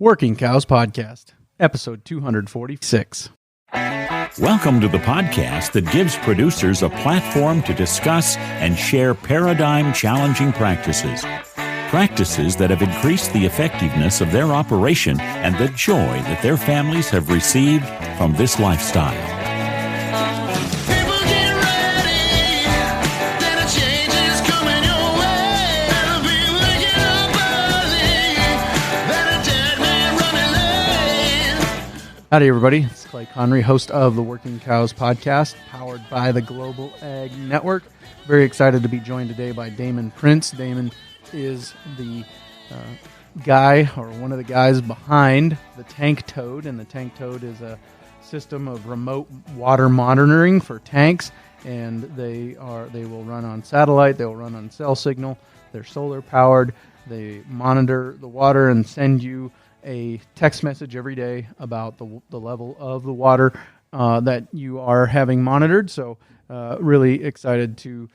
Working Cows Podcast, episode 246. Welcome to the podcast that gives producers a platform to discuss and share paradigm-challenging practices. Practices that have increased the effectiveness of their operation and the joy that their families have received from this lifestyle. Howdy, everybody. It's Clay Connery, host of the Working Cows Podcast, powered by the Global Ag Network. Very excited to be joined today by Damon Printz. Damon is the guy, or one of the guys behind the Tank Toad, and the Tank Toad is a system of remote water monitoring for tanks, and they will run on satellite, they will run on cell signal, they're solar powered, they monitor the water and send you a text message every day about the level of the water that you are having monitored. So really excited to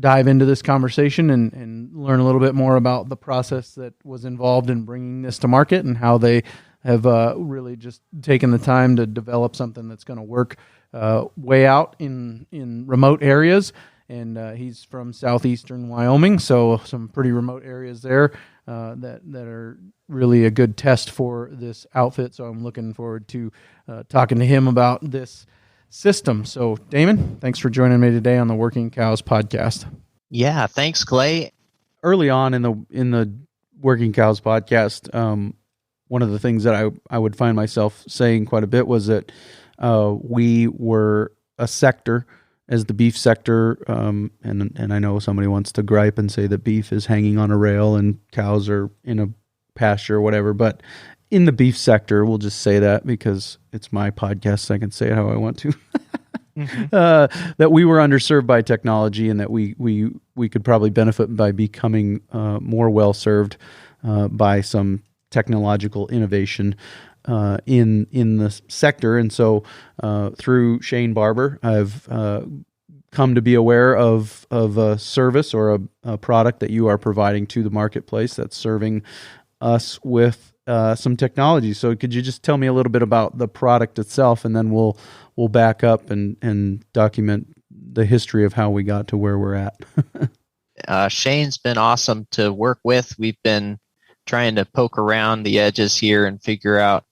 dive into this conversation and learn a little bit more about the process that was involved in bringing this to market and how they have really just taken the time to develop something that's going to work way out in remote areas. And he's from southeastern Wyoming, so some pretty remote areas there that are really a good test for this outfit. So I'm looking forward to talking to him about this system. So Damon, thanks for joining me today on the Working Cows Podcast. Yeah, thanks, Clay. Early on in the Working Cows Podcast, one of the things that I would find myself saying quite a bit was that we were a sector as the beef sector, and I know somebody wants to gripe and say that beef is hanging on a rail and cows are in a pasture or whatever, but in the beef sector, we'll just say that because it's my podcast, so I can say it how I want to, that we were underserved by technology and that we could probably benefit by becoming more well-served by some technological innovation in the sector. And so through Shane Barber, I've come to be aware of a service or a product that you are providing to the marketplace that's serving us with some technology. So could you just tell me a little bit about the product itself, and then we'll back up and document the history of how we got to where we're at. Shane's been awesome to work with. We've been trying to poke around the edges here and figure out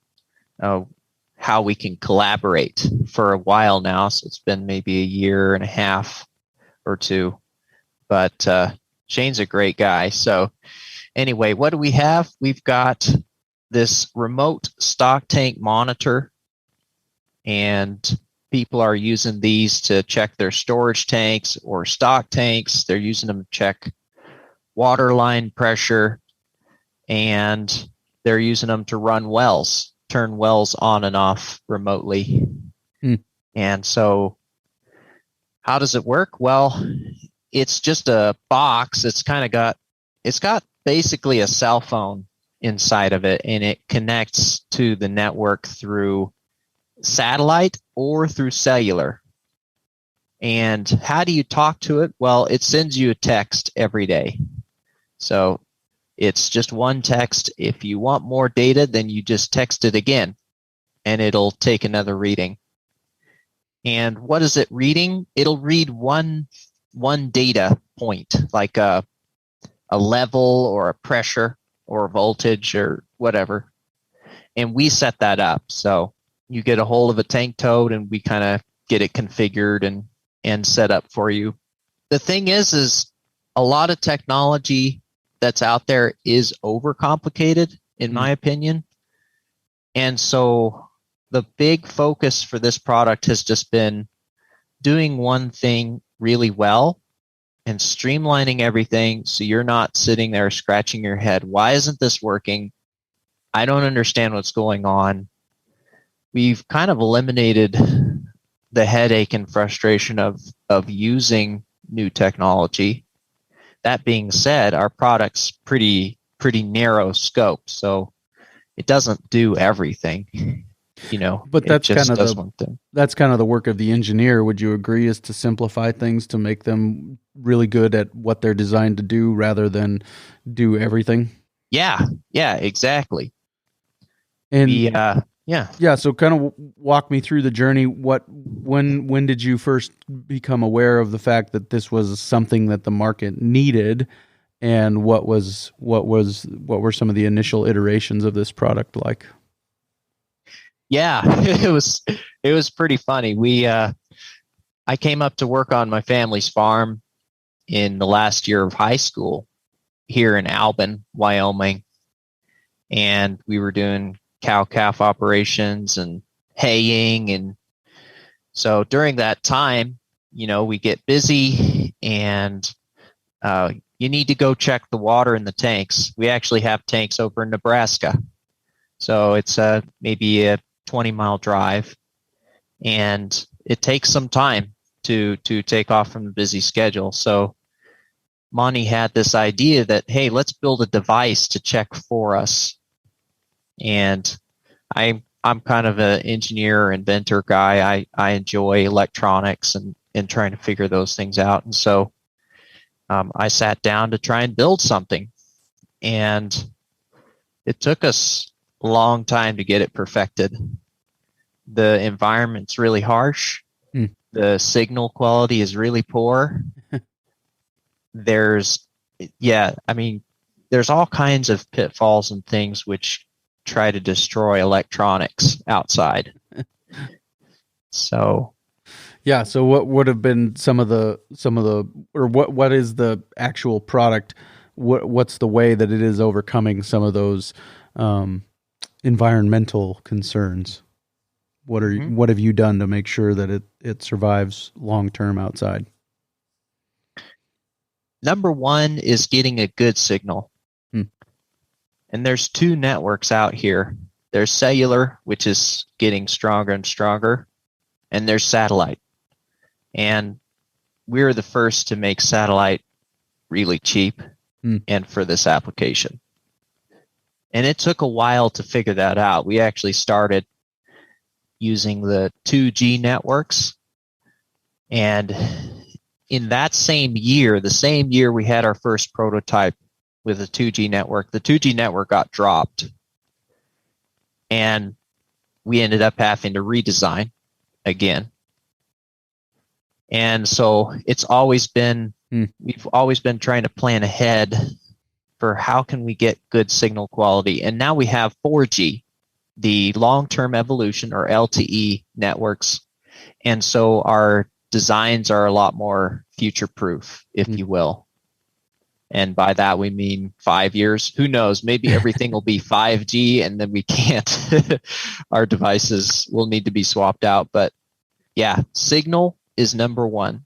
how we can collaborate for a while now. So it's been maybe a year and a half or two, but Shane's a great guy. So anyway, what do we have? We've got this remote stock tank monitor, and people are using these to check their storage tanks or stock tanks. They're using them to check water line pressure, and they're using them to run wells. Turn wells on and off remotely. And so how does it work? Well, it's just a box. It's got basically a cell phone inside of it, and it connects to the network through satellite or through cellular. And how do you talk to it? Well, it sends you a text every day. So it's just one text. If you want more data, then you just text it again, and it'll take another reading. And what is it reading? It'll read one data point, like a level or a pressure or a voltage or whatever. And we set that up. So you get a hold of a Tank Toad, and we kind of get it configured and set up for you. The thing is a lot of technology that's out there is overcomplicated, in my opinion. And so the big focus for this product has just been doing one thing really well and streamlining everything so you're not sitting there scratching your head. Why isn't this working? I don't understand what's going on. We've kind of eliminated the headache and frustration of using new technology. That being said, our product's pretty narrow scope, so it doesn't do everything. But that's kind of the work of the engineer. Would you agree? Is to simplify things to make them really good at what they're designed to do, rather than do everything. Yeah, exactly. And yeah. yeah, so kind of walk me through the journey. When did you first become aware of the fact that this was something that the market needed, and what were some of the initial iterations of this product like? Yeah, it was pretty funny. I came up to work on my family's farm in the last year of high school here in Albin, Wyoming, and we were doing cow-calf operations and haying. And so during that time, we get busy, and you need to go check the water in the tanks. We actually have tanks over in Nebraska, so it's maybe a 20-mile drive, and it takes some time to take off from the busy schedule. So Monty had this idea that, hey, let's build a device to check for us. And I'm kind of an engineer, inventor guy. I enjoy electronics and trying to figure those things out. And so I sat down to try and build something. And it took us a long time to get it perfected. The environment's really harsh. The signal quality is really poor. There's all kinds of pitfalls and things which try to destroy electronics outside. So what would have been some of the or what is the actual product? What's the way that it is overcoming some of those environmental concerns? What have you done to make sure that it survives long term outside? Number one is getting a good signal. And there's two networks out here. There's cellular, which is getting stronger and stronger, and there's satellite. And we're the first to make satellite really cheap and for this application. And it took a while to figure that out. We actually started using the 2G networks. And in that same year, the same year we had our first prototype with a 2G network, the 2G network got dropped. And we ended up having to redesign again. And so it's always been, we've always been trying to plan ahead for how can we get good signal quality. And now we have 4G, the long-term evolution or LTE networks. And so our designs are a lot more future-proof, if you will. And by that, we mean 5 years. Who knows? Maybe everything will be 5G and then we can't. Our devices will need to be swapped out. But yeah, signal is number one.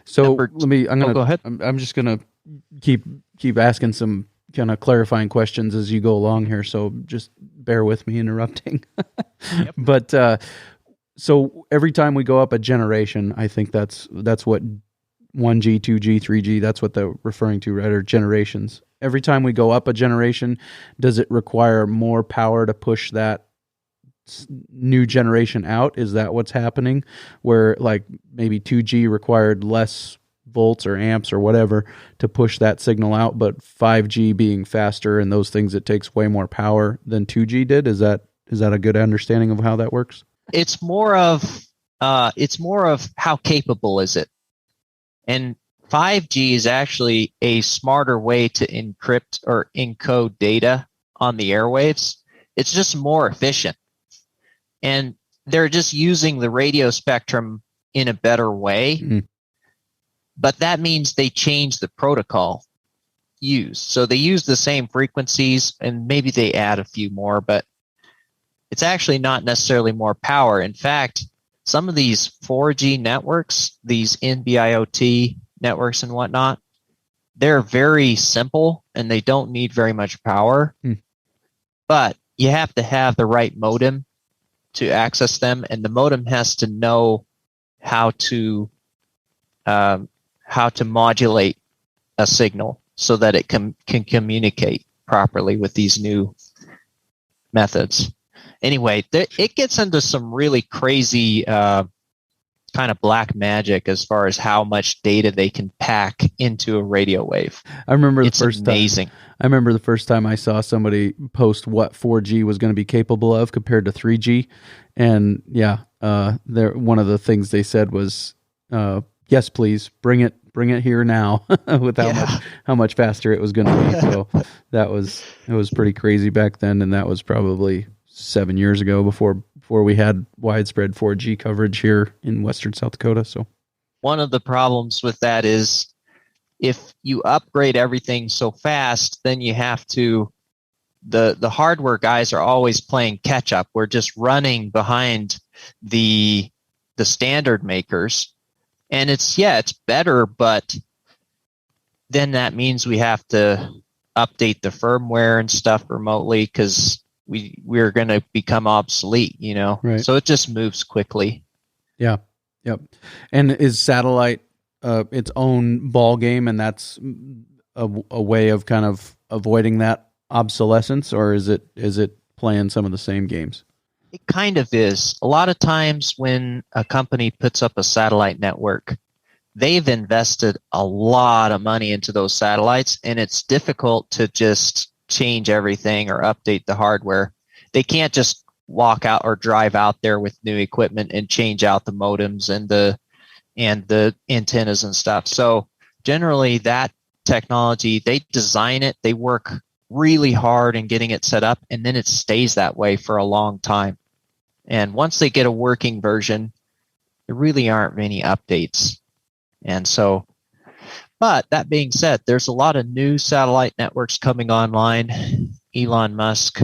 So go ahead. I'm just going to keep asking some kind of clarifying questions as you go along here. So just bear with me interrupting. Yep. But so every time we go up a generation, I think that's what 1G, 2G, 3G, that's what they're referring to, right? Or generations. Every time we go up a generation, does it require more power to push that new generation out? Is that what's happening? Where like maybe 2G required less volts or amps or whatever to push that signal out, but 5G being faster and those things, it takes way more power than 2G did. Is that a good understanding of how that works? It's more of how capable is it? And 5G is actually a smarter way to encrypt or encode data on the airwaves. It's just more efficient. And they're just using the radio spectrum in a better way. But that means they change the protocol used. So they use the same frequencies and maybe they add a few more, but it's actually not necessarily more power. In fact, some of these 4G networks, these NB-IoT networks and whatnot, they're very simple and they don't need very much power. But you have to have the right modem to access them, and the modem has to know how to modulate a signal so that it can communicate properly with these new methods. Anyway, it gets into some really crazy kind of black magic as far as how much data they can pack into a radio wave. I remember It's amazing. I remember the first time I saw somebody post what 4G was going to be capable of compared to 3G, and one of the things they said was, "Yes, please bring it here now," with how much faster it was going to be. So it was pretty crazy back then, and that was probably 7 years ago before we had widespread 4G coverage here in Western South Dakota. So one of the problems with that is if you upgrade everything so fast, then you have to, the hardware guys are always playing catch up. We're just running behind the standard makers. And it's better, but then that means we have to update the firmware and stuff remotely because we're going to become obsolete, Right. So it just moves quickly. Yeah. Yep. And is satellite its own ball game, and that's a way of kind of avoiding that obsolescence, or is it playing some of the same games? It kind of is. A lot of times when a company puts up a satellite network, they've invested a lot of money into those satellites, and it's difficult to just change everything or update the hardware. They can't just walk out or drive out there with new equipment and change out the modems and the antennas and stuff. So generally that technology, they design it, they work really hard in getting it set up, and then it stays that way for a long time. And once they get a working version, there really aren't many updates. And so, but that being said, there's a lot of new satellite networks coming online. Elon Musk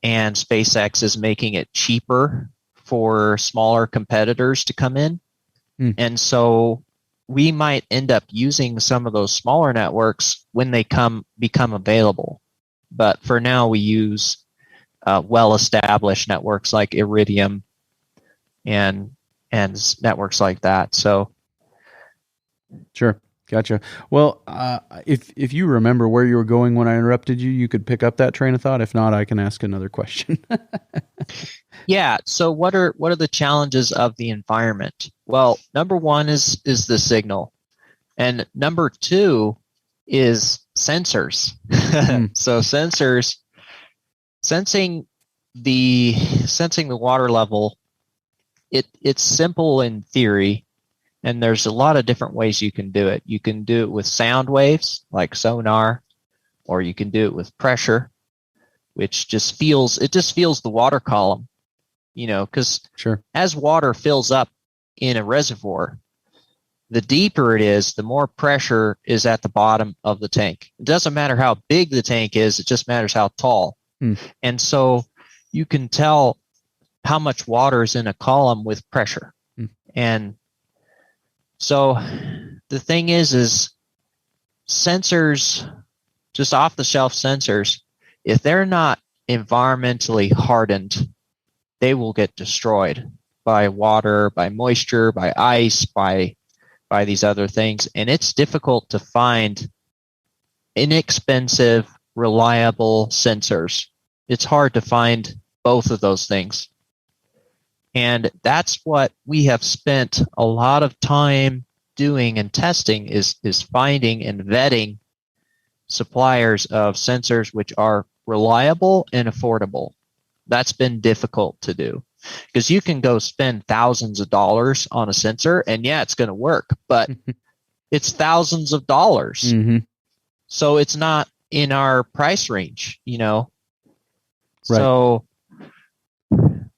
and SpaceX is making it cheaper for smaller competitors to come in. And so we might end up using some of those smaller networks when they become available. But for now, we use well-established networks like Iridium and networks like that. So, sure, gotcha. Well, if you remember where you were going when I interrupted you, you could pick up that train of thought. If not, I can ask another question. Yeah. So, what are the challenges of the environment? Well, number one is the signal, and number two is sensors. So sensors. Sensing the water level, it's simple in theory, and there's a lot of different ways you can do it. You can do it with sound waves like sonar, or you can do it with pressure, which just feels the water column, because sure, as water fills up in a reservoir, the deeper it is, the more pressure is at the bottom of the tank. It doesn't matter how big the tank is, it just matters how tall. And so you can tell how much water is in a column with pressure. And so the thing is sensors, just off-the-shelf sensors, if they're not environmentally hardened, they will get destroyed by water, by moisture, by ice, by these other things. And it's difficult to find inexpensive, reliable sensors. It's hard to find both of those things. And that's what we have spent a lot of time doing and testing is finding and vetting suppliers of sensors which are reliable and affordable. That's been difficult to do because you can go spend thousands of dollars on a sensor and it's going to work, but it's thousands of dollars. Mm-hmm. So it's not in our price range, Right. So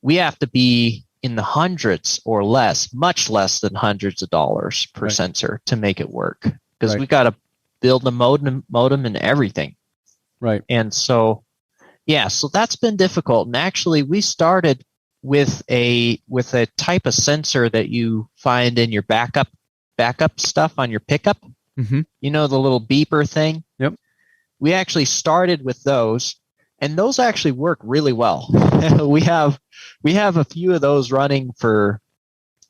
we have to be in the hundreds or less, much less than hundreds of dollars per sensor to make it work because we got to build the modem and everything. Right. And so, so that's been difficult. And actually we started with a type of sensor that you find in your backup stuff on your pickup. Mm-hmm. The little beeper thing. Yep. We actually started with those, and those actually work really well. we have a few of those running for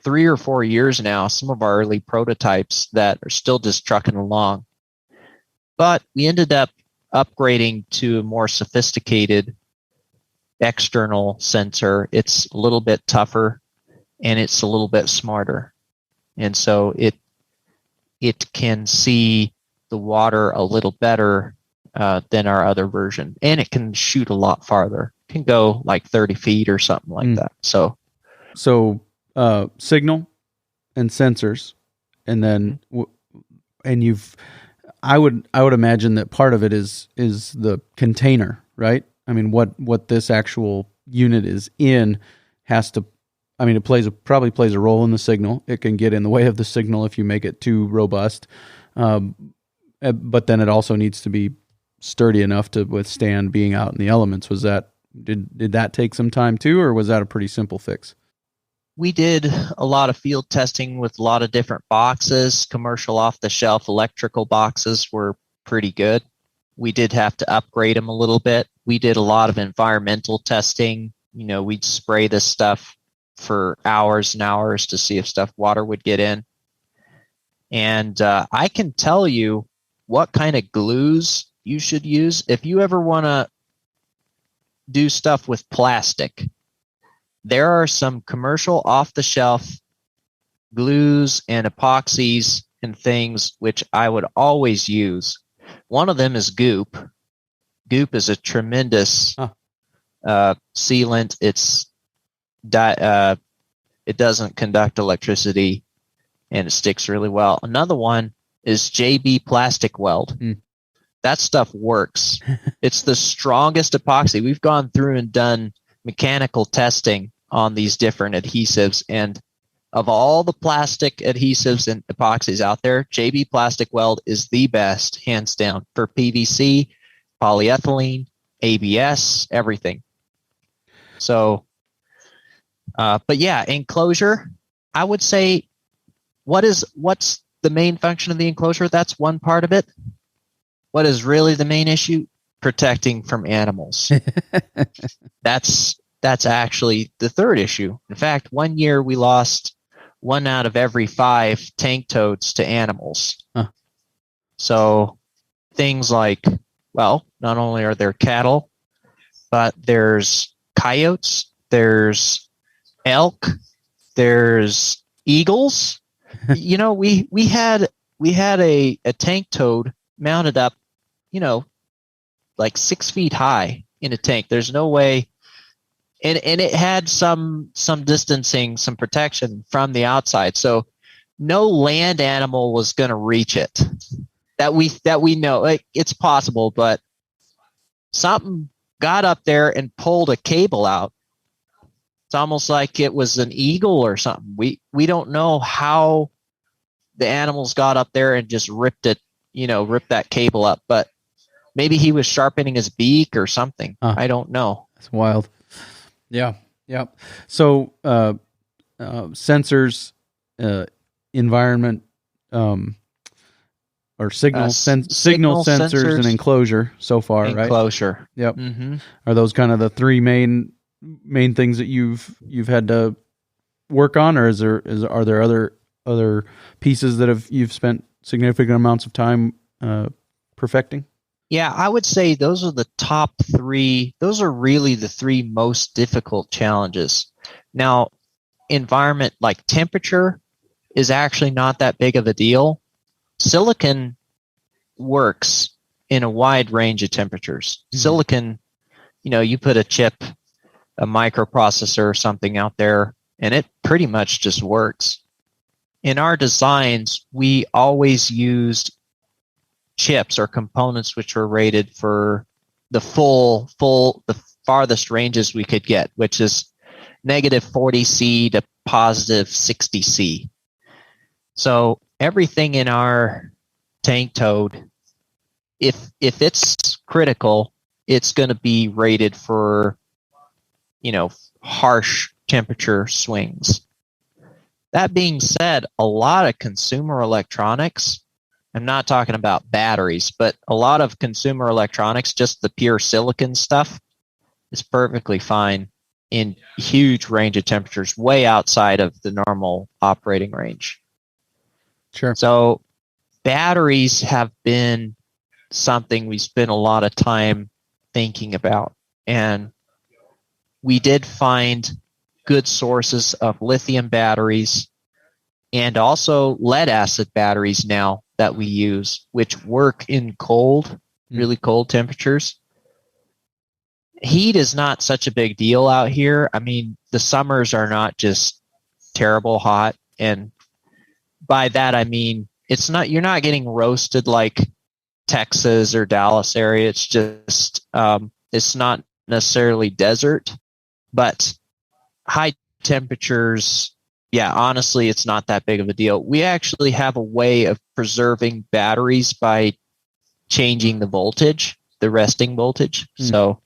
3 or 4 years now, some of our early prototypes that are still just trucking along. But we ended up upgrading to a more sophisticated external sensor. It's a little bit tougher, and it's a little bit smarter. And so it can see the water a little better than our other version. And it can shoot a lot farther. It can go like 30 feet or something like that. So signal and sensors, and then I would imagine that part of it is the container, right? I mean, what this actual unit is in has to. I mean, it probably plays a role in the signal. It can get in the way of the signal if you make it too robust, but then it also needs to be sturdy enough to withstand being out in the elements. Did that take some time too, or was that a pretty simple fix? We did a lot of field testing with a lot of different boxes. Commercial off-the-shelf electrical boxes were pretty good. We did have to upgrade them a little bit. We did a lot of environmental testing. We'd spray this stuff for hours and hours to see if water would get in. And I can tell you what kind of glues you should use if you ever want to do stuff with plastic. There are some commercial off-the-shelf glues and epoxies and things which I would always use. One of them is goop. Goop is a tremendous sealant. It doesn't conduct electricity, and it sticks really well. Another one is JB Plastic Weld. That stuff works. It's the strongest epoxy. We've gone through and done mechanical testing on these different adhesives, and of all the plastic adhesives and epoxies out there, JB Plastic Weld is the best, hands down, for PVC, polyethylene, ABS, everything. So, but yeah, enclosure, I would say, what's the main function of the enclosure? That's one part of it. What is really the main issue? Protecting from animals. That's actually the third issue. In fact, one year we lost 1 out of every 5 tank toads to animals. Huh. So things like, well, not only are there cattle, but there's coyotes, there's elk, there's eagles. We had a tank toad mounted up, like 6 feet high in a tank. There's no way. And it had some distancing, some protection from the outside. So no land animal was going to reach it that we know. Like, it's possible, but something got up there and pulled a cable out. It's almost like it was an eagle or something. We don't know how the animals got up there and just ripped that cable up, but maybe he was sharpening his beak or something. I don't know. That's wild. Yeah. So sensors, environment, or signal sensors, and enclosure so far, right? Enclosure. Yep. Mm-hmm. Are those kind of the three main things that you've had to work on, or are there other pieces that you've spent significant amounts of time perfecting? Yeah, I would say those are the top 3. Those are really the 3 most difficult challenges. Now, environment, like temperature, is actually not that big of a deal. Silicon works in a wide range of temperatures. Mm-hmm. Silicon, you put a chip, a microprocessor or something out there, and it pretty much just works. In our designs, we always used chips or components which were rated for the the farthest ranges we could get, which is negative 40C to positive 60C. So everything in our tank toad, if it's critical, it's going to be rated for, harsh temperature swings. That being said, a lot of consumer electronics, I'm not talking about batteries, but a lot of consumer electronics, just the pure silicon stuff, is perfectly fine in huge range of temperatures, way outside of the normal operating range. Sure. So batteries have been something we spent a lot of time thinking about. And we did find good sources of lithium batteries and also lead acid batteries now that we use, which work in cold, really cold temperatures. Heat is not such a big deal out here. I mean, the summers are not just terrible hot. And by that, I mean, you're not getting roasted like Texas or Dallas area. It's just, it's not necessarily desert, but high temperatures, yeah, honestly, it's not that big of a deal. We actually have a way of preserving batteries by changing the voltage, the resting voltage. So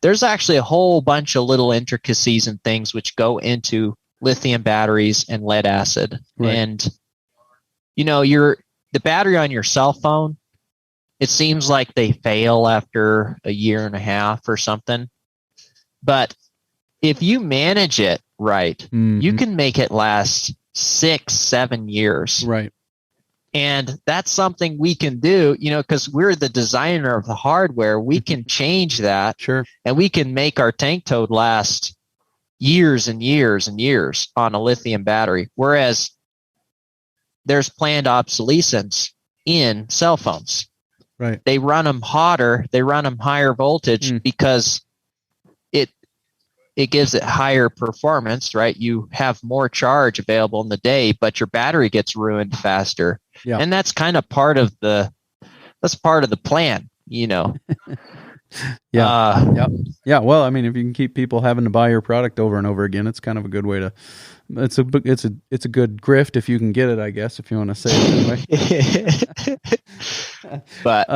there's actually a whole bunch of little intricacies and things which go into lithium batteries and lead acid. Right. And, you know, the battery on your cell phone, it seems like they fail after a year and a half or something. But if you manage it right, you can make it last 6-7 years. Right. And that's something we can do, you know, because we're the designer of the hardware. We can change that. Sure. And we can make our tank toad last years and years and years on a lithium battery. Whereas there's planned obsolescence in cell phones. Right. They run them hotter. They run them higher voltage because it gives it higher performance, right? You have more charge available in the day, but your battery gets ruined faster. Yeah. And that's kind of part of the plan, you know. Yeah. Yeah. Well, I mean, if you can keep people having to buy your product over and over again, it's kind of a good way to. It's a good grift if you can get it, I guess, if you want to say it that way. But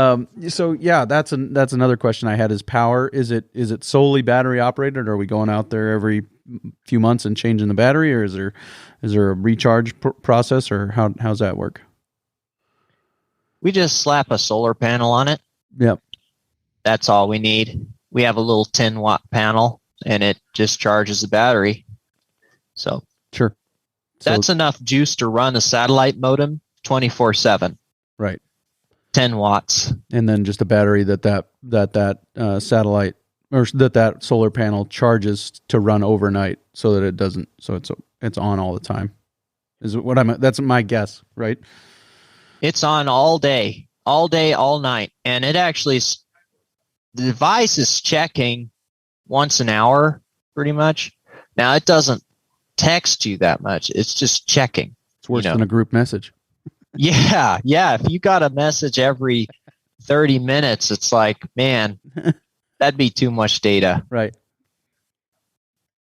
so yeah, that's another question I had is power. Is it solely battery operated, or are we going out there every few months and changing the battery, or is there a recharge process, or how's that work? We just slap a solar panel on it. Yep. That's all we need. We have a little 10-watt panel, and it just charges the battery. So sure, that's enough juice to run a satellite modem 24/7. Right. 10 watts. And then just a battery that satellite or that solar panel charges to run overnight, so that it doesn't. So it's on all the time. Is what that's my guess, right? It's on all day, all night, and it actually. The device is checking once an hour, pretty much. Now, it doesn't text you that much. It's just checking. It's worse than a group message. Yeah. If you got a message every 30 minutes, it's like, man, that'd be too much data. Right.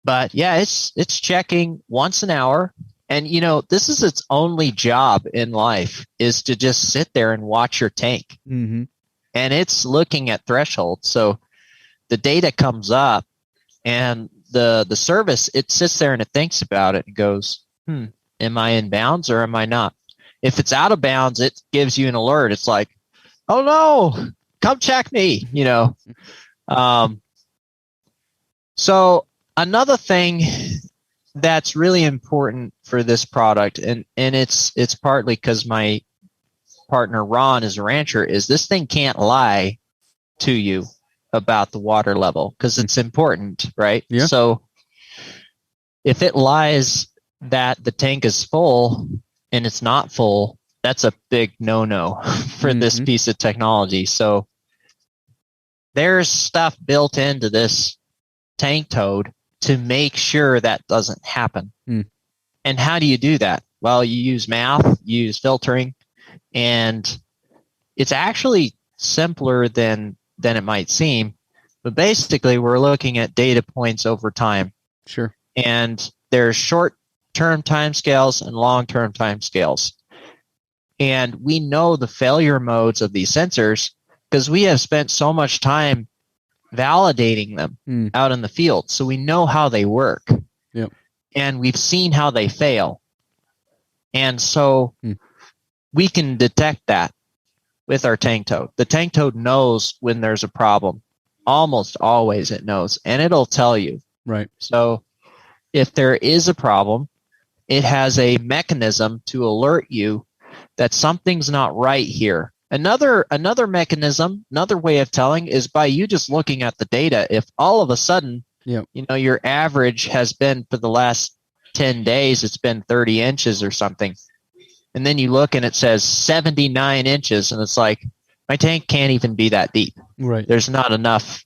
But yeah, it's checking once an hour. And, you know, this is its only job in life, is to just sit there and watch your tank. Mm-hmm. And it's looking at thresholds. So the data comes up, and the service, it sits there and it thinks about it and goes, am I in bounds or am I not? If it's out of bounds, it gives you an alert. It's like, oh no, come check me, you know. So another thing that's really important for this product, and it's partly because my partner Ron is a rancher, is this thing can't lie to you about the water level, because it's important, right? Yeah. So if it lies that the tank is full and it's not full, that's a big no-no for this piece of technology. So there's stuff built into this tank toad to make sure that doesn't happen. And how do you do that? Well, you use math, you use filtering, and it's actually simpler than it might seem. But basically, we're looking at data points over time. Sure. And there's short-term timescales and long-term timescales. And we know the failure modes of these sensors because we have spent so much time validating them out in the field. So we know how they work. Yep. And we've seen how they fail. And so we can detect that with our tank toad. The tank toad knows when there's a problem. Almost always it knows, and it'll tell you. Right. So if there is a problem, it has a mechanism to alert you that something's not right here. Another mechanism, another way of telling is by you just looking at the data. If all of a sudden Yep. Your average has been for the last 10 days, it's been 30 inches or something. And then you look and it says 79 inches, and it's like, my tank can't even be that deep. Right. There's not enough.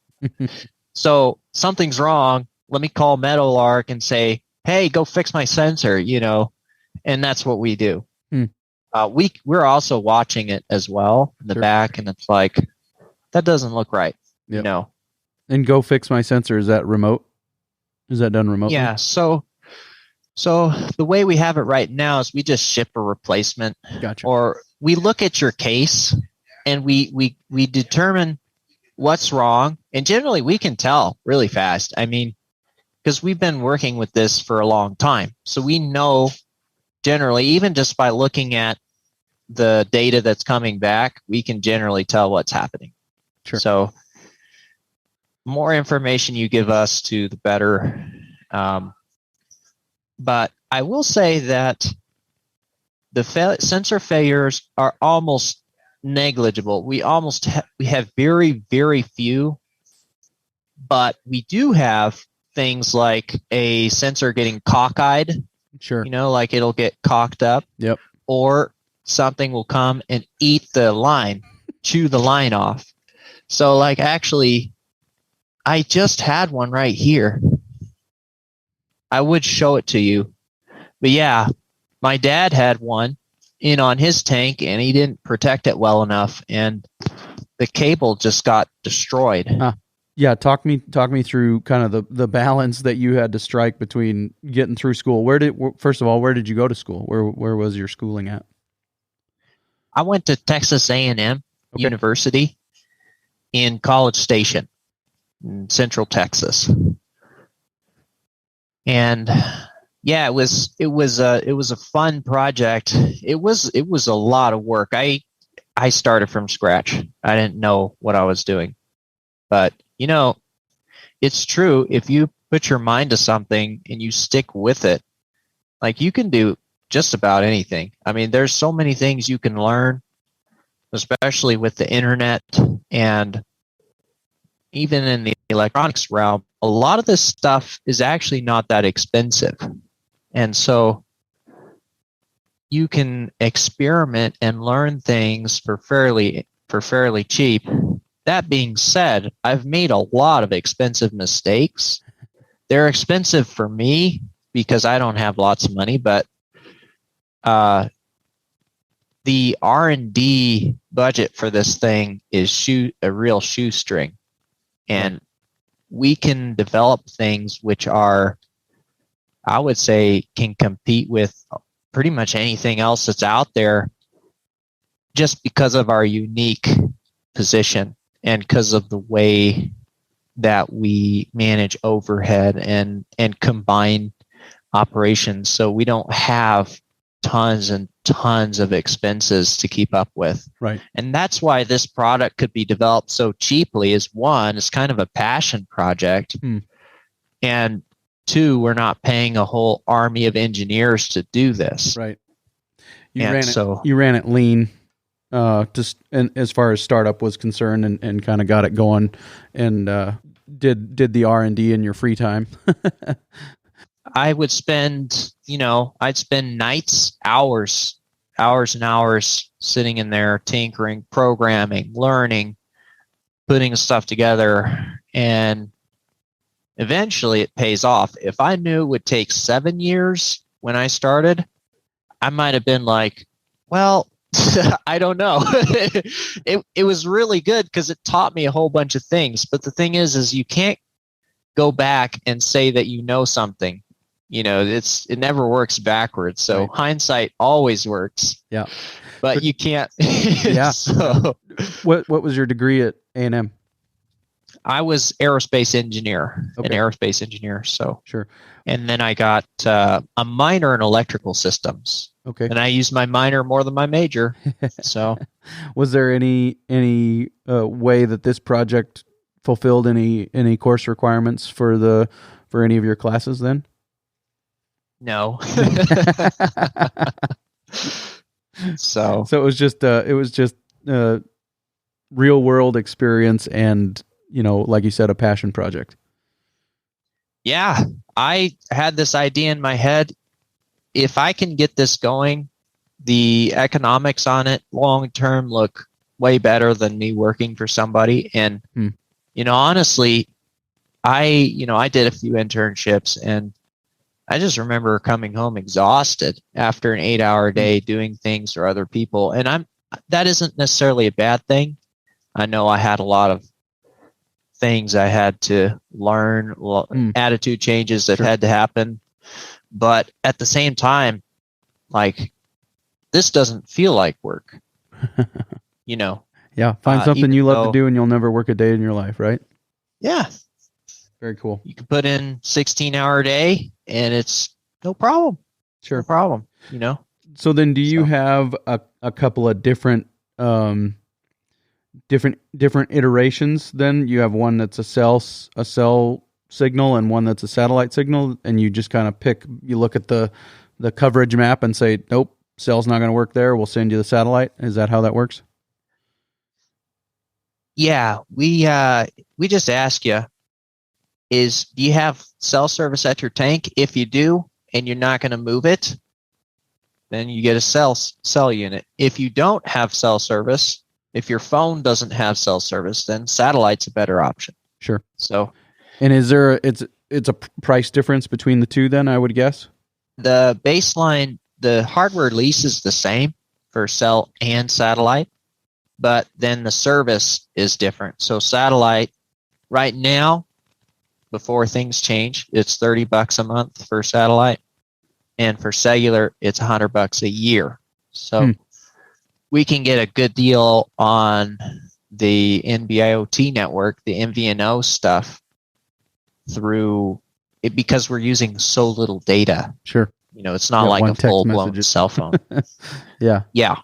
So something's wrong. Let me call Meadowlark and say, hey, go fix my sensor, and that's what we do. We're also watching it as well in the back, and it's like, that doesn't look right. Yep. And go fix my sensor. Is that remote? Is that done remotely? Yeah. So the way we have it right now is we just ship a replacement. Gotcha. Or we look at your case and we determine what's wrong. And generally we can tell really fast. I mean, because we've been working with this for a long time. So we know generally, even just by looking at the data that's coming back, we can generally tell what's happening. Sure. So more information you give us to the better. But I will say that the sensor failures are almost negligible. We have very, very few, but we do have things like a sensor getting cockeyed. Sure. Like it'll get cocked up. Yep. Or something will come and eat the line, chew the line off. So like actually, I just had one right here. I would show it to you. But yeah, my dad had one in on his tank and he didn't protect it well enough and the cable just got destroyed. Yeah, talk me through kind of the balance that you had to strike between getting through school. First of all, where did you go to school? Where was your schooling at? I went to Texas A&M University in College Station in Central Texas. And yeah, it was a fun project. It was a lot of work. I started from scratch. I didn't know what I was doing. But it's true. If you put your mind to something and you stick with it, like you can do just about anything. I mean, there's so many things you can learn, especially with the internet and even in the electronics realm. A lot of this stuff is actually not that expensive. And so you can experiment and learn things for fairly cheap. That being said, I've made a lot of expensive mistakes. They're expensive for me because I don't have lots of money, but the R&D budget for this thing is a real shoestring. And we can develop things which are, I would say, can compete with pretty much anything else that's out there just because of our unique position and because of the way that we manage overhead and combine operations. So we don't have tons and tons of expenses to keep up with. Right. And that's why this product could be developed so cheaply is one, it's kind of a passion project. And two, we're not paying a whole army of engineers to do this. Right. You ran it lean, just and as far as startup was concerned and kind of got it going and did the R&D in your free time. I would spend, I'd spend nights, hours and hours sitting in there tinkering, programming, learning, putting stuff together, and eventually it pays off. If I knew it would take 7 years when I started, I might have been like, well, I don't know. It was really good because it taught me a whole bunch of things. But the thing is you can't go back and say that you know something. It never works backwards. So right. Hindsight always works. Yeah, but you can't. Yeah. So, what was your degree at A&M? I was an aerospace engineer. So sure. And then I got a minor in electrical systems. Okay. And I used my minor more than my major. So, was there any way that this project fulfilled any course requirements for any of your classes then? No. So it was just real world experience and, like you said, a passion project. Yeah, I had this idea in my head. If I can get this going, the economics on it long term look way better than me working for somebody. And, honestly, I did a few internships, and I just remember coming home exhausted after an 8-hour day doing things for other people. And that isn't necessarily a bad thing. I know I had a lot of things I had to learn, attitude changes that had to happen. But at the same time, like, this doesn't feel like work, Yeah. Find something you love to do and you'll never work a day in your life, right? Yeah. Very cool. You can put in 16-hour day and it's no problem. Sure. No problem, So then do you have a couple of different iterations then? You have one that's a cell signal and one that's a satellite signal, and you just kind of you look at the coverage map and say, nope, cell's not going to work there. We'll send you the satellite. Is that how that works? Yeah, we just ask you, do you have cell service at your tank? If you do, and you're not going to move it, then you get a cell unit. If you don't have cell service, if your phone doesn't have cell service, then satellite's a better option. Sure. So, and is there it's a price difference between the two then, I would guess? The baseline, the hardware lease is the same for cell and satellite, but then the service is different. So satellite right now, before things change, it's $30 a month for satellite, and for cellular, it's $100 a year. So we can get a good deal on the NB-IoT network, the MVNO stuff, through it because we're using so little data. Sure. It's not like a full-blown cell phone. Yeah. Yeah.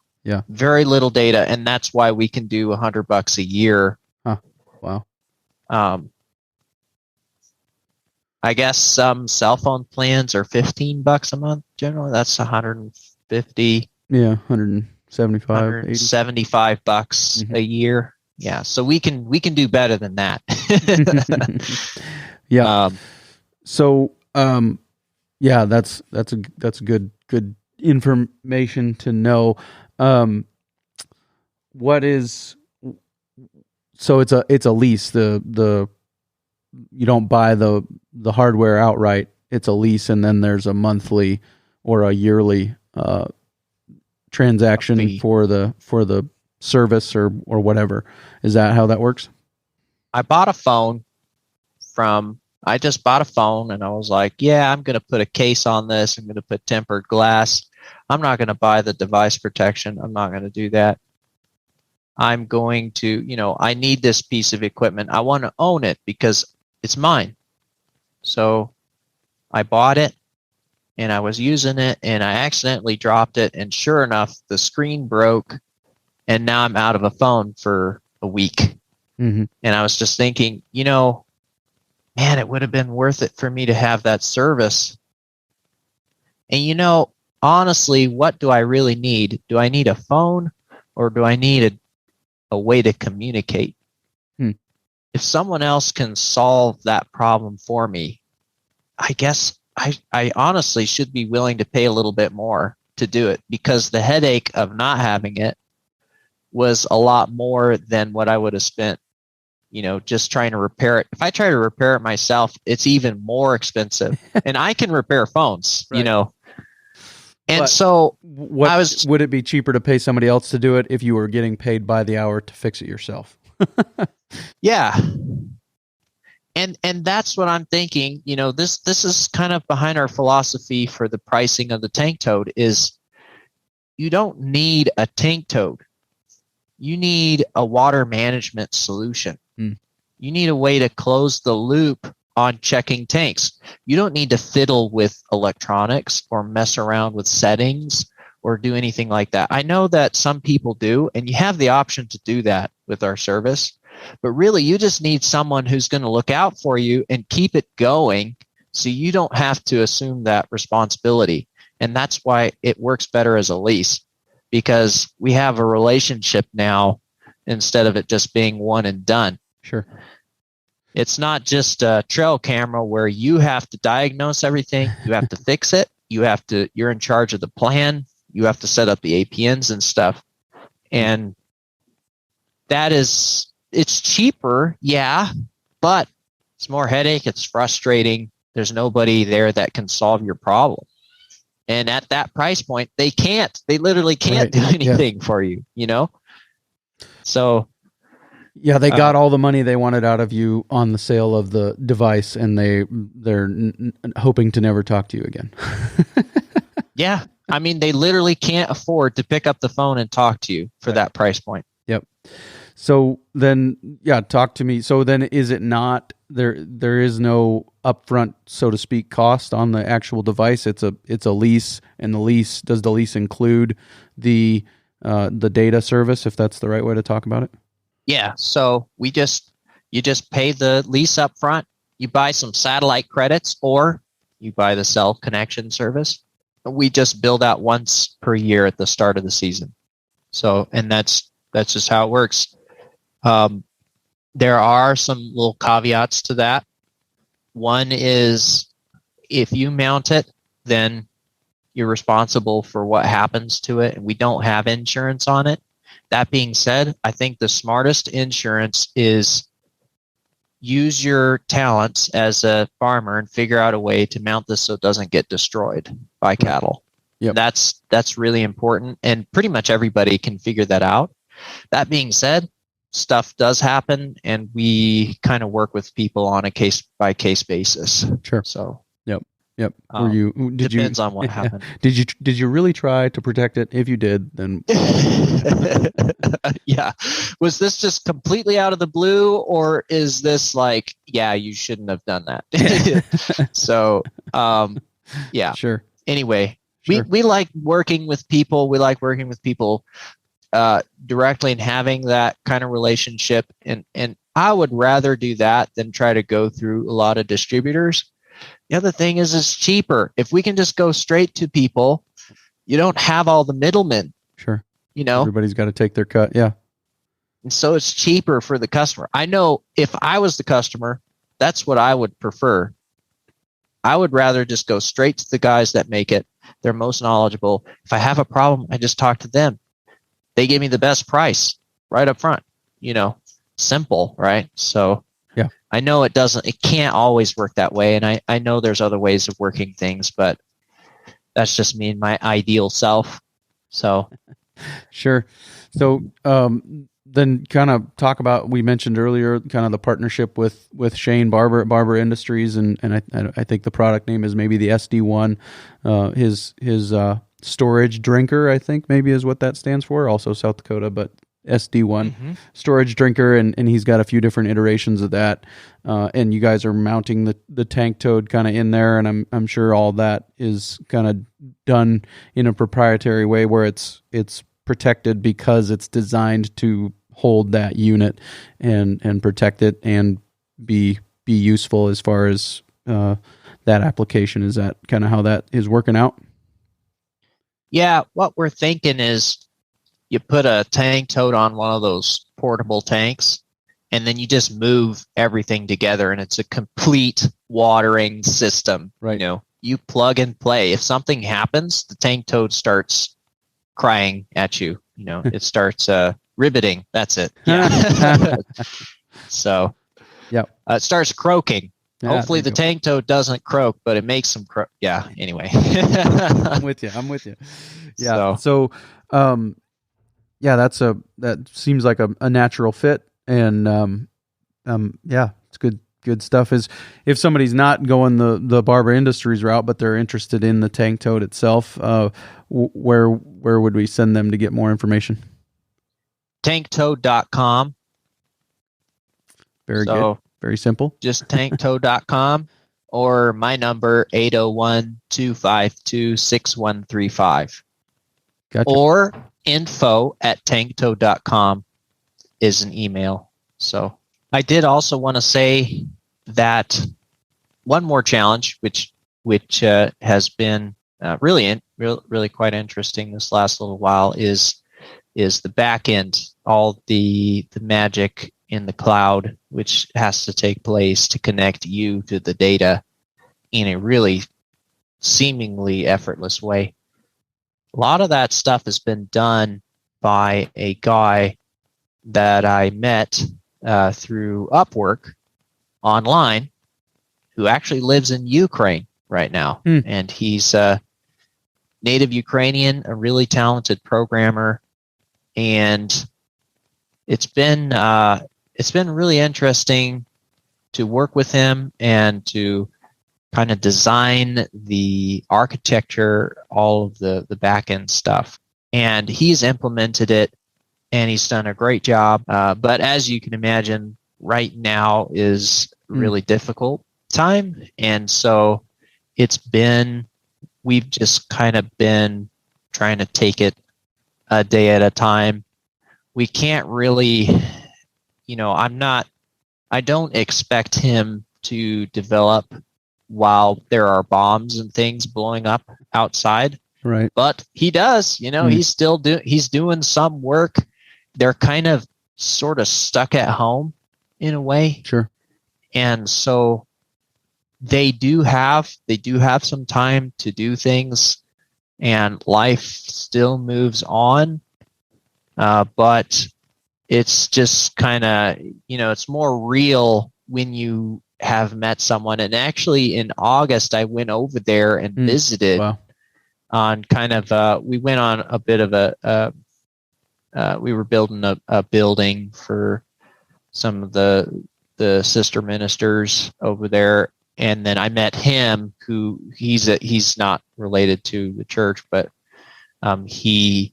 Very little data, and that's why we can do $100 a year. Huh. Wow. I guess some cell phone plans are $15 a month. Generally, that's 150. Yeah, 175, $175 a year. Yeah, so we can do better than that. Yeah. Yeah, that's a good information to know. So it's a lease. You don't buy the hardware outright. It's a lease, and then there's a monthly or a yearly transaction for the service or whatever. Is that how that works? I bought a phone I just bought a phone, and I was like, yeah, I'm going to put a case on this. I'm going to put tempered glass. I'm not going to buy the device protection. I'm not going to do that. I'm going to, I need this piece of equipment. I want to own it because it's mine. So I bought it, and I was using it, and I accidentally dropped it. And sure enough, the screen broke, and now I'm out of a phone for a week. Mm-hmm. And I was just thinking, man, it would have been worth it for me to have that service. And honestly, what do I really need? Do I need a phone, or do I need a way to communicate? If someone else can solve that problem for me, I guess I honestly should be willing to pay a little bit more to do it, because the headache of not having it was a lot more than what I would have spent, just trying to repair it. If I try to repair it myself, it's even more expensive. And I can repair phones, right. And but so would it be cheaper to pay somebody else to do it if you were getting paid by the hour to fix it yourself? Yeah. And that's what I'm thinking. This is kind of behind our philosophy for the pricing of the tank toad is you don't need a tank toad. You need a water management solution. You need a way to close the loop on checking tanks. You don't need to fiddle with electronics or mess around with settings or do anything like that. I know that some people do, and you have the option to do that with our service. But really, you just need someone who's going to look out for you and keep it going so you don't have to assume that responsibility. And that's why it works better as a lease, because we have a relationship now instead of it just being one and done. Sure. It's not just a trail camera where you have to diagnose everything. You have to fix it. You're in charge of the plan. You have to set up the APNs and stuff. And it's cheaper, yeah, but it's more headache. It's frustrating. There's nobody there that can solve your problem. And at that price point, they literally can't do anything for you, So yeah, they got all the money they wanted out of you on the sale of the device, and they're hoping to never talk to you again. Yeah. I mean, they literally can't afford to pick up the phone and talk to you for that price point. Yep. So then, talk to me. So then is it not, there is no upfront, so to speak, cost on the actual device? It's a lease, and does the lease include the data service, if that's the right way to talk about it? Yeah. So you just pay the lease up front. You buy some satellite credits, or you buy the cell connection service. We just build out once per year at the start of the season. So, and that's just how it works. There are some little caveats to that. One is, if you mount it, then you're responsible for what happens to it, and we don't have insurance on it. That being said, I think the smartest insurance is use your talents as a farmer and figure out a way to mount this so it doesn't get destroyed by cattle. Yep. That's really important, and pretty much everybody can figure that out. That being said, stuff does happen, and we kind of work with people on a case by case basis. Sure. So Yep. Depends on what happened. Did you really try to protect it? If you did, then yeah. Was this just completely out of the blue, or is this like, yeah, you shouldn't have done that? So, yeah. Sure. Anyway, Sure. we like working with people. We like working with people directly and having that kind of relationship. And I would rather do that than try to go through a lot of distributors. The other thing is it's cheaper. If we can just go straight to people, you don't have all the middlemen. Sure. Everybody's got to take their cut. Yeah. And so it's cheaper for the customer. I know if I was the customer, that's what I would prefer. I would rather just go straight to the guys that make it. They're most knowledgeable. If I have a problem, I just talk to them. They give me the best price right up front. Simple, right? So yeah. I know it can't always work that way. And I know there's other ways of working things, but that's just me and my ideal self. So sure. So then kind of talk about, we mentioned earlier, kind of the partnership with Shane Barber at Barber Industries. And I think the product name is maybe the SD1, his storage drinker, I think maybe is what that stands for. Also South Dakota, but SD1 storage drinker, and he's got a few different iterations of that, and you guys are mounting the tank toad kind of in there, and I'm sure all that is kind of done in a proprietary way where it's protected because it's designed to hold that unit and protect it and be useful as far as that application. Is that kind of how that is working out? Yeah, what we're thinking is, you put a tank toad on one of those portable tanks, and then you just move everything together, and it's a complete watering system. Right. You plug and play. If something happens, the tank toad starts crying at you. It starts ribbiting. That's it. Yeah. So yeah, it starts croaking. Yeah, hopefully the tank toad doesn't croak, but it makes them croak. Yeah. Anyway. I'm with you. Yeah. So yeah, that seems like a natural fit, and yeah, it's good stuff. Is if somebody's not going the Barber Industries route, but they're interested in the tank toad itself, where would we send them to get more information? Tanktoad.com. Very good. Very simple. Just tanktoad.com, or my number 801-252-6135. Gotcha. Or info@tanktoad.com is an email. So I did also want to say that one more challenge, which has been really quite interesting this last little while, is the back end, all the magic in the cloud, which has to take place to connect you to the data in a really seemingly effortless way. A lot of that stuff has been done by a guy that I met through Upwork online, who actually lives in Ukraine right now. And he's a native Ukrainian, a really talented programmer. And it's been really interesting to work with him and to kind of design the architecture, all of the back end stuff. And he's implemented it, and he's done a great job. But as you can imagine, right now is really difficult time. And so we've just kind of been trying to take it a day at a time. We can't really, I don't expect him to develop while there are bombs and things blowing up outside. Right. But he does, he's doing some work. They're kind of sort of stuck at home in a way. Sure. And so they do have some time to do things, and life still moves on. But it's just kind of, it's more real when you have met someone. And actually in August, I went over there and visited. Wow. On kind of, we went on a bit of we were building a building for some of the sister ministers over there. And then I met him, who he's not related to the church, but he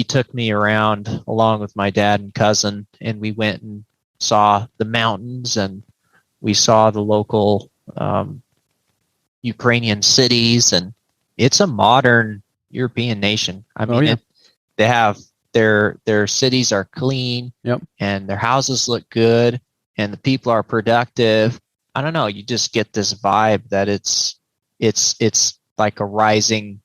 took me around along with my dad and cousin, and we went and saw the mountains, and we saw the local Ukrainian cities, and it's a modern European nation. I mean, they have their cities are clean, and their houses look good, and the people are productive. I don't know. You just get this vibe that it's like a rising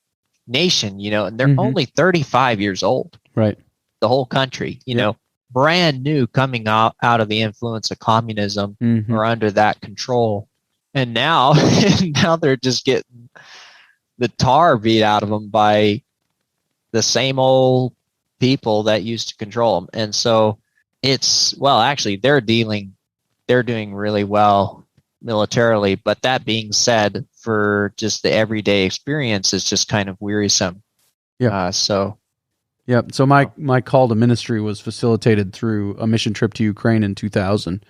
nation, and they're only 35 years old. Right. The whole country, brand new, coming out of the influence of communism or under that control. And now they're just getting the tar beat out of them by the same old people that used to control them. And so actually they're doing really well militarily. But that being said, for just the everyday experience, it's just kind of wearisome. Yeah. So my call to ministry was facilitated through a mission trip to Ukraine in 2000.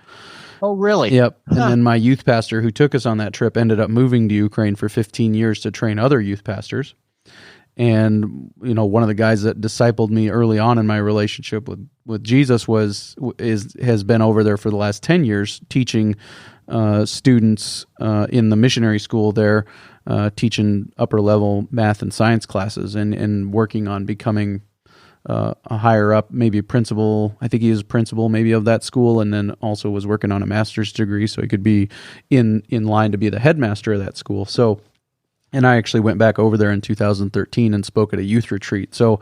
Oh, really? Yep. And then my youth pastor who took us on that trip ended up moving to Ukraine for 15 years to train other youth pastors. And, one of the guys that discipled me early on in my relationship with Jesus has been over there for the last 10 years teaching students in the missionary school there, teaching upper level math and science classes, and working on becoming a higher up, maybe principal. I think he was principal maybe of that school, and then also was working on a master's degree so he could be in line to be the headmaster of that school. So, and I actually went back over there in 2013 and spoke at a youth retreat. So,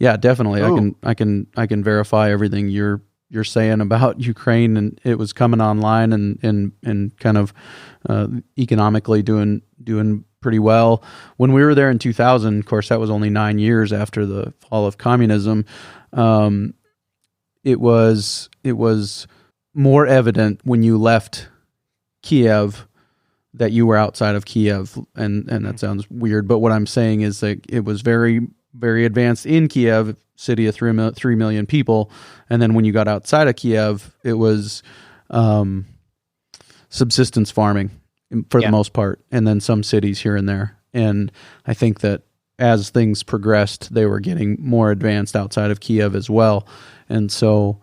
yeah, definitely, I can verify everything you're saying about Ukraine, and it was coming online and kind of economically doing pretty well. When we were there in 2000, of course, that was only 9 years after the fall of communism. It was more evident when you left Kiev that you were outside of Kiev, and that sounds weird, but what I'm saying is that it was very, very advanced in Kiev, city of 3 million people, and then when you got outside of Kiev, it was subsistence farming for the most part, and then some cities here and there. And I think that as things progressed, they were getting more advanced outside of Kiev as well. And so,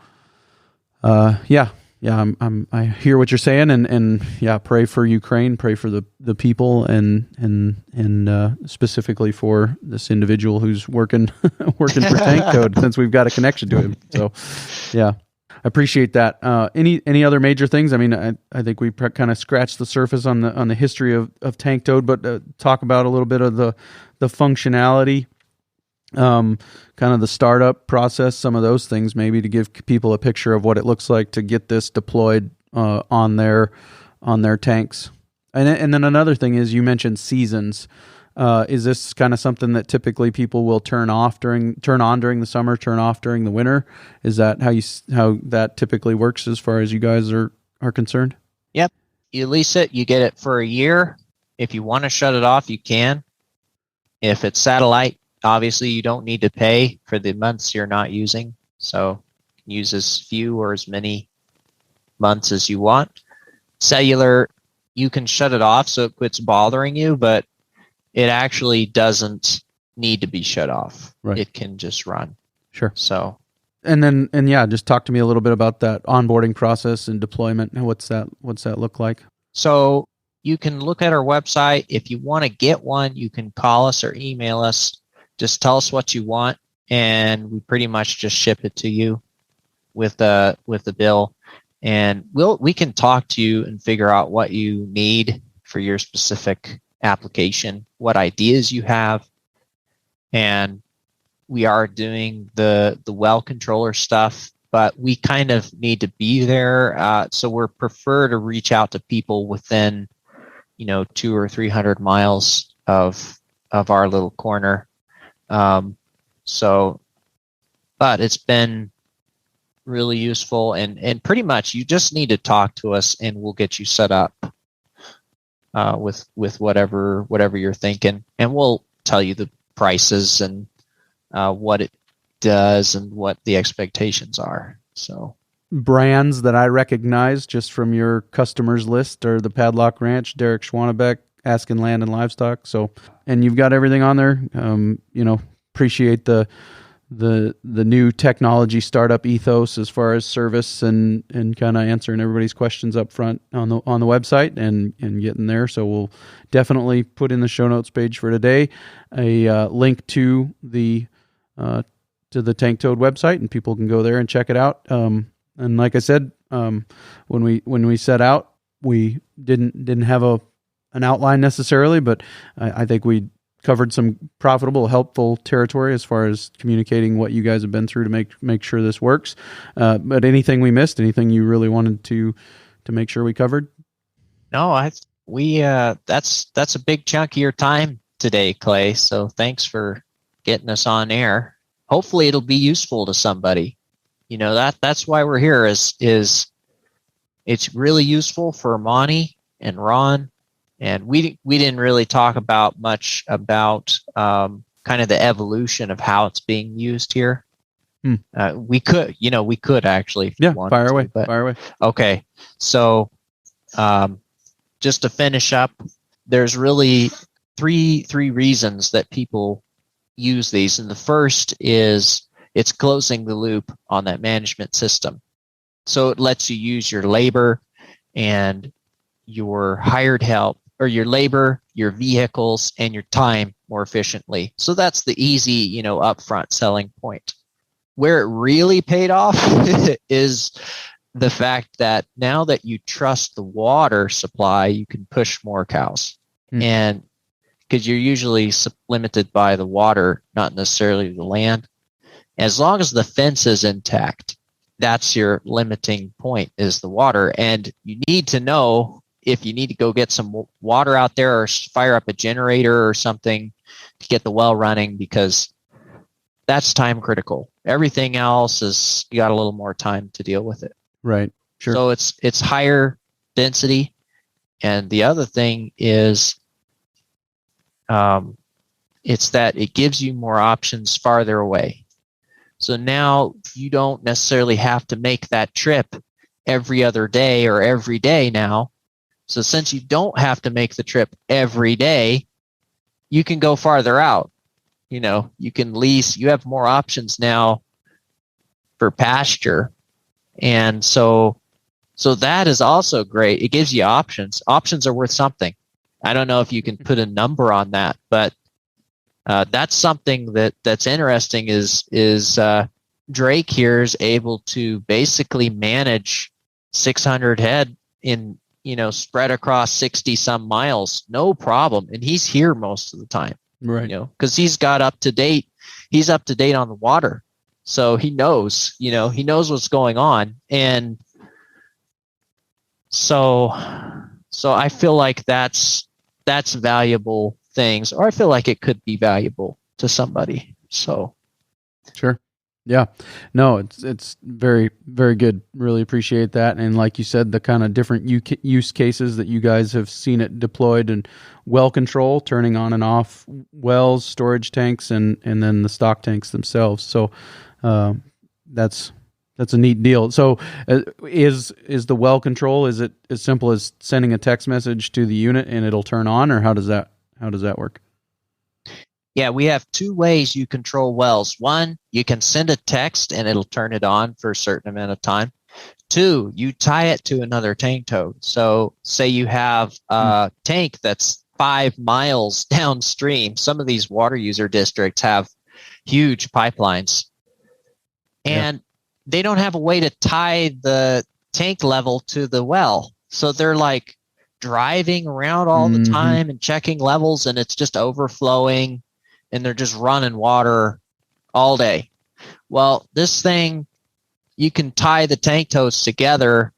I hear what you're saying, and pray for Ukraine, pray for the people, and specifically for this individual who's working for Tank Code, since we've got a connection to him. So, yeah. I appreciate that. Any other major things? I mean, I think we kind of scratched the surface on the history of Tank Toad, but talk about a little bit of the functionality kind of the startup process, some of those things, maybe to give people a picture of what it looks like to get this deployed on their tanks. And then another thing is, you mentioned seasons. Is this kind of something that typically people will turn on during the summer, turn off during the winter? Is that how that typically works as far as you guys are concerned? Yep. You lease it, you get it for a year. If you want to shut it off, you can. If it's satellite, obviously you don't need to pay for the months you're not using. So use as few or as many months as you want. Cellular, you can shut it off so it quits bothering you, but it actually doesn't need to be shut off. Right. It can just run. Sure. So, and yeah, just talk to me a little bit about that onboarding process and deployment. What's that look like? So you can look at our website. If you want to get one, you can call us or email us. Just tell us what you want, and we pretty much just ship it to you with the bill. And we can talk to you and figure out what you need for your specific application, what ideas you have. And we are doing the well controller stuff, but we kind of need to be there. So we're prefer to reach out to people within, 200 or 300 miles of our little corner. But it's been really useful, and pretty much you just need to talk to us and we'll get you set up with whatever you're thinking, and we'll tell you the prices and what it does and what the expectations are. So brands that I recognize just from your customers list are the Padlock Ranch, Derek Schwanebeck, Askin Land and Livestock. So, and you've got everything on there. Appreciate the new technology startup ethos as far as service and kind of answering everybody's questions up front on the website and getting there. So we'll definitely put in the show notes page for today a link to the Tank Toad website, and people can go there and check it out. And like I said, when we set out, we didn't have an outline necessarily, but I think we covered some profitable, helpful territory as far as communicating what you guys have been through to make sure this works. But anything we missed, anything you really wanted to make sure we covered? No, that's a big chunk of your time today, Clay. So thanks for getting us on air. Hopefully it'll be useful to somebody. That's why we're here is it's really useful for Monty and Ron. And we didn't really talk much about kind of the evolution of how it's being used here. We could actually. If yeah, you fire away. But, fire away. Okay, so just to finish up, there's really three reasons that people use these, and the first is it's closing the loop on that management system. So it lets you use your labor and your hired help, or your labor, your vehicles, and your time more efficiently. So that's the easy, upfront selling point. Where it really paid off is the fact that now that you trust the water supply, you can push more cows. And because you're usually limited by the water, not necessarily the land. As long as the fence is intact, that's your limiting point, is the water. And you need to know if you need to go get some water out there or fire up a generator or something to get the well running, because that's time critical. Everything else is, you got a little more time to deal with it. Right. Sure. So it's higher density. And the other thing is, it's that it gives you more options farther away. So now you don't necessarily have to make that trip every other day or every day now. So since you don't have to make the trip every day, you can go farther out. You can lease, you have more options now for pasture. And so that is also great. It gives you options. Options are worth something. I don't know if you can put a number on that, but that's something that's interesting is Drake here is able to basically manage 600 head in, spread across 60 some miles, no problem. And he's here most of the time, right? Because he's got up to date he's up to date on the water. So he knows, he knows what's going on. And so I feel like that's valuable things, or I feel like it could be valuable to somebody. So sure. Yeah, no, it's very, very good. Really appreciate that. And like you said, the kind of different use cases that you guys have seen it deployed in well control, turning on and off wells, storage tanks, and then the stock tanks themselves. So that's a neat deal. So is the well control, is it as simple as sending a text message to the unit and it'll turn on, or how does that work? Yeah, we have two ways you control wells. One, you can send a text and it'll turn it on for a certain amount of time. Two, you tie it to another tank toad. So say you have a tank that's 5 miles downstream. Some of these water user districts have huge pipelines. And they don't have a way to tie the tank level to the well. So they're like driving around all the time and checking levels, and it's just overflowing. And they're just running water all day. Well, this thing, you can tie the tank toads together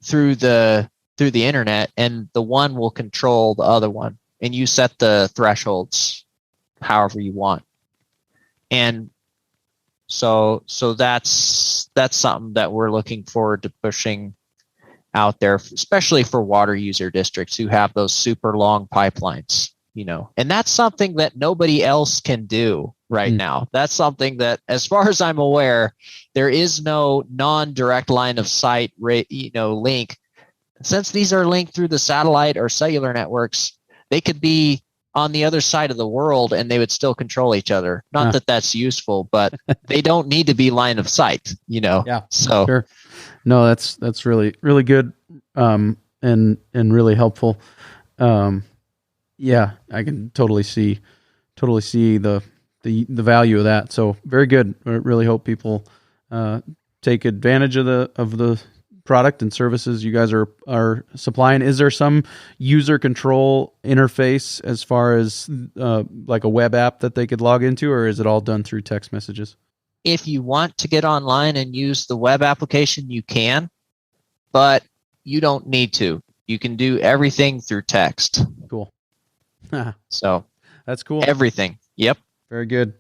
through the internet, and the one will control the other one, and you set the thresholds however you want. And so that's something that we're looking forward to pushing out there, especially for water user districts who have those super long pipelines. And that's something that nobody else can do right now. That's something that, as far as I'm aware, there is no non-direct line of sight, link. Since these are linked through the satellite or cellular networks, they could be on the other side of the world and they would still control each other. Not that that's useful, but they don't need to be line of sight, Yeah. So sure. No, that's really, really good. And really helpful. Yeah, I can totally see the value of that. So very good. I really hope people take advantage of the product and services you guys are supplying. Is there some user control interface as far as like a web app that they could log into, or is it all done through text messages? If you want to get online and use the web application, you can, but you don't need to. You can do everything through text. Cool. So that's cool. Everything. Yep. Very good.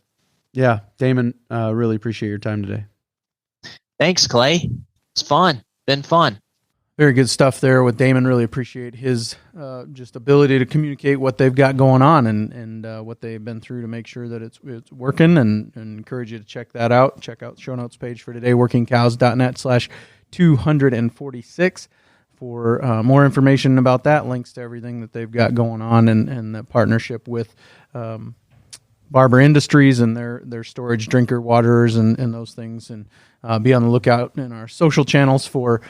Yeah. Damon, really appreciate your time today. Thanks, Clay. It's fun. Been fun. Very good stuff there with Damon. Really appreciate his just ability to communicate what they've got going on and what they've been through to make sure that it's working, and encourage you to check that out. Check out the show notes page for today, workingcows.net/246 for more information about that, links to everything that they've got going on, and the partnership with Barber Industries and their storage drinker waters and those things. And be on the lookout in our social channels for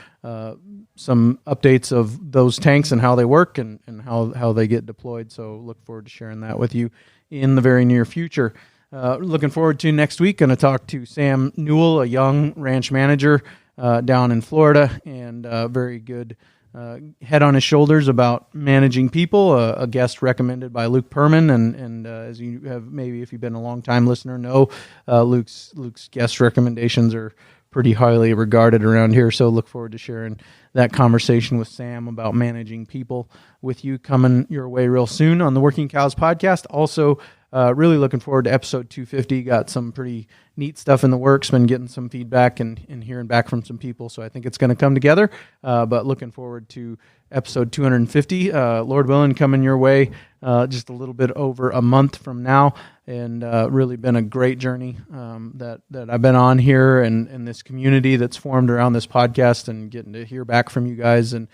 some updates of those tanks and how they work and how they get deployed. So look forward to sharing that with you in the very near future. Looking forward to next week. Going to talk to Sam Newell, a young ranch manager down in Florida, and very good head on his shoulders about managing people, a guest recommended by Luke Perman. And as you have, maybe if you've been a long time listener, know Luke's guest recommendations are pretty highly regarded around here. So look forward to sharing that conversation with Sam about managing people with you, coming your way real soon on the Working Cows podcast. Also, really looking forward to episode 250. Got some pretty neat stuff in the works. Been getting some feedback and hearing back from some people. So I think it's going to come together. But looking forward to episode 250. Lord willing, coming your way just a little bit over a month from now. And really been a great journey that I've been on here and this community that's formed around this podcast, and getting to hear back from you guys and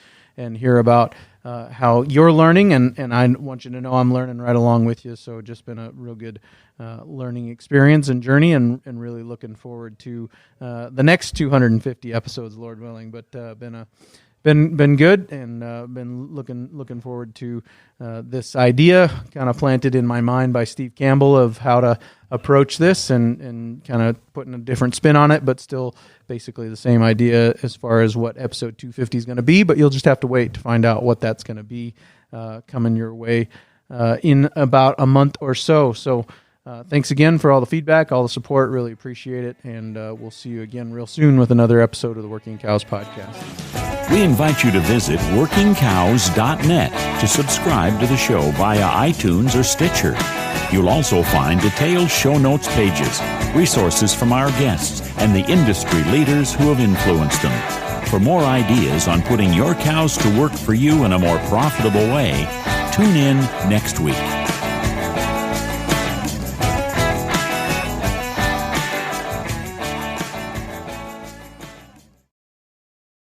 hear about how you're learning, and I want you to know I'm learning right along with you. So just been a real good learning experience and journey, and really looking forward to the next 250 episodes, Lord willing. But been good, and been looking forward to this idea kind of planted in my mind by Steve Campbell of how to approach this, and kind of putting a different spin on it, but still basically the same idea as far as what episode 250 is going to be. But you'll just have to wait to find out what that's going to be coming your way in about a month or so. So Thanks again for all the feedback, all the support. Really appreciate it. And we'll see you again real soon with another episode of the Working Cows Podcast. We invite you to visit workingcows.net to subscribe to the show via iTunes or Stitcher. You'll also find detailed show notes pages, resources from our guests, and the industry leaders who have influenced them. For more ideas on putting your cows to work for you in a more profitable way, tune in next week.